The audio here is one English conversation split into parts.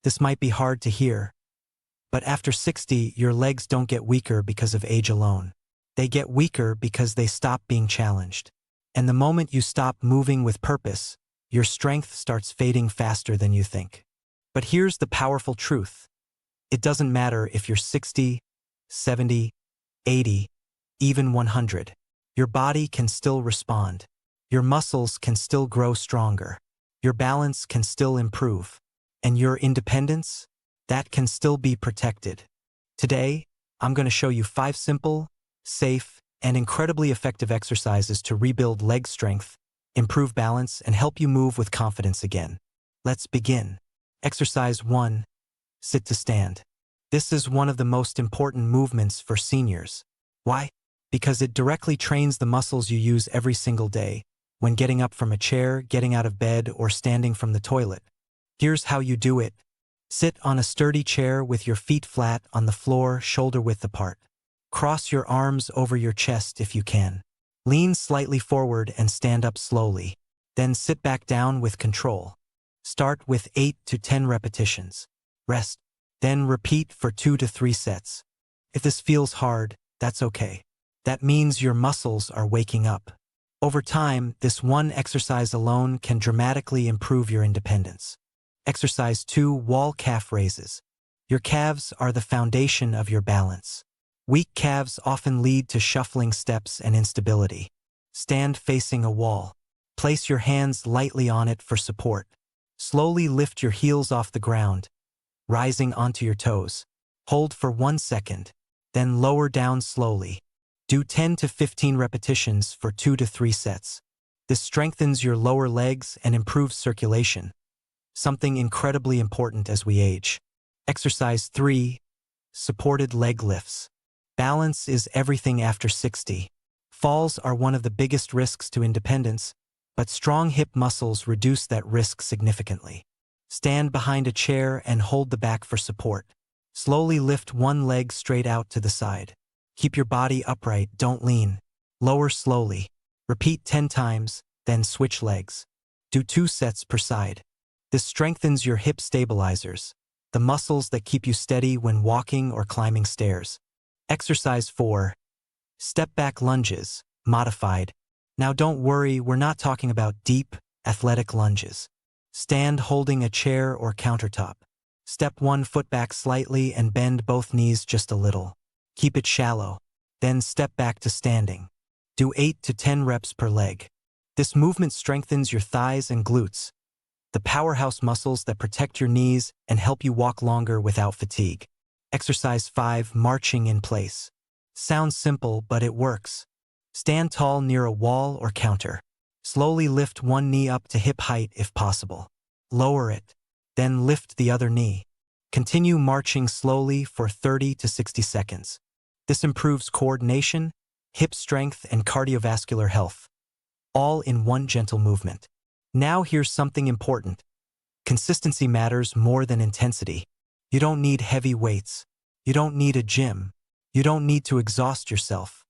This might be hard to hear, but after 60, your legs don't get weaker because of age alone. They get weaker because they stop being challenged. And the moment you stop moving with purpose, your strength starts fading faster than you think. But here's the powerful truth. It doesn't matter if you're 60, 70, 80, even 100. Your body can still respond. Your muscles can still grow stronger. Your balance can still improve. And your independence, that can still be protected. Today, I'm going to show you 5 simple, safe, and incredibly effective exercises to rebuild leg strength, improve balance, and help you move with confidence again. Let's begin. Exercise 1. Sit to stand. This is one of the most important movements for seniors. Why? Because it directly trains the muscles you use every single day, when getting up from a chair, getting out of bed, or standing from the toilet. Here's how you do it. Sit on a sturdy chair with your feet flat on the floor, shoulder-width apart. Cross your arms over your chest if you can. Lean slightly forward and stand up slowly. Then sit back down with control. Start with 8 to 10 repetitions. Rest. Then repeat for 2 to 3 sets. If this feels hard, that's okay. That means your muscles are waking up. Over time, this one exercise alone can dramatically improve your independence. Exercise 2. Wall calf raises. Your calves are the foundation of your balance. Weak calves often lead to shuffling steps and instability. Stand facing a wall. Place your hands lightly on it for support. Slowly lift your heels off the ground, rising onto your toes. Hold for 1 second, then lower down slowly. Do 10 to 15 repetitions for 2 to 3 sets. This strengthens your lower legs and improves circulation, something incredibly important as we age. Exercise 3. Supported leg lifts. Balance is everything after 60. Falls are one of the biggest risks to independence, but strong hip muscles reduce that risk significantly. Stand behind a chair and hold the back for support. Slowly lift one leg straight out to the side. Keep your body upright, don't lean. Lower slowly. Repeat 10 times, then switch legs. Do 2 sets per side. This strengthens your hip stabilizers, the muscles that keep you steady when walking or climbing stairs. Exercise 4. Step back lunges, modified. Now don't worry, we're not talking about deep, athletic lunges. Stand holding a chair or countertop. Step 1 foot back slightly and bend both knees just a little. Keep it shallow. Then step back to standing. Do 8 to 10 reps per leg. This movement strengthens your thighs and glutes, the powerhouse muscles that protect your knees and help you walk longer without fatigue. Exercise 5. Marching in place. Sounds simple, but it works. Stand tall near a wall or counter. Slowly lift one knee up to hip height if possible. Lower it. Then lift the other knee. Continue marching slowly for 30 to 60 seconds. This improves coordination, hip strength, and cardiovascular health, all in one gentle movement. Now here's something important. Consistency matters more than intensity. You don't need heavy weights. You don't need a gym. You don't need to exhaust yourself.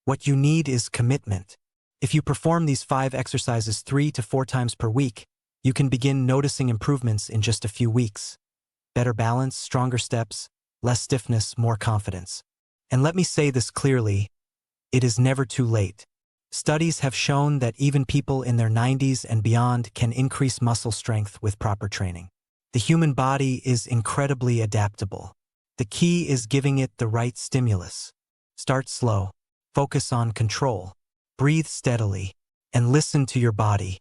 What you need is commitment. If you perform these 5 exercises 3 to 4 times per week, you can begin noticing improvements in just a few weeks. Better balance, stronger steps, less stiffness, more confidence. And let me say this clearly, it is never too late. Studies have shown that even people in their 90s and beyond can increase muscle strength with proper training. The human body is incredibly adaptable. The key is giving it the right stimulus. Start slow, focus on control, breathe steadily, and listen to your body.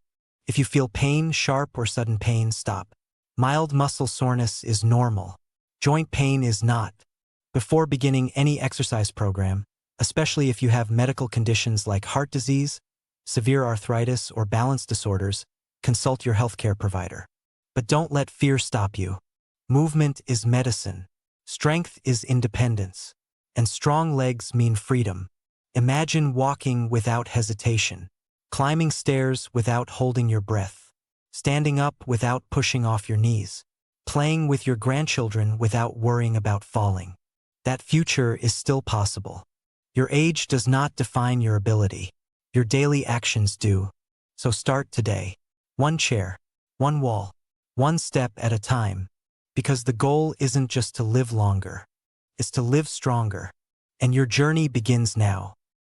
If you feel pain, sharp or sudden pain, stop. Mild muscle soreness is normal. Joint pain is not. Before beginning any exercise program, especially if you have medical conditions like heart disease, severe arthritis, or balance disorders, consult your healthcare provider. But don't let fear stop you. Movement is medicine. Strength is independence. And strong legs mean freedom. Imagine walking without hesitation, climbing stairs without holding your breath, standing up without pushing off your knees, playing with your grandchildren without worrying about falling. That future is still possible. Your age does not define your ability. Your daily actions do. So start today. 1 chair, 1 wall, 1 step at a time. Because the goal isn't just to live longer, it's to live stronger. And your journey begins now.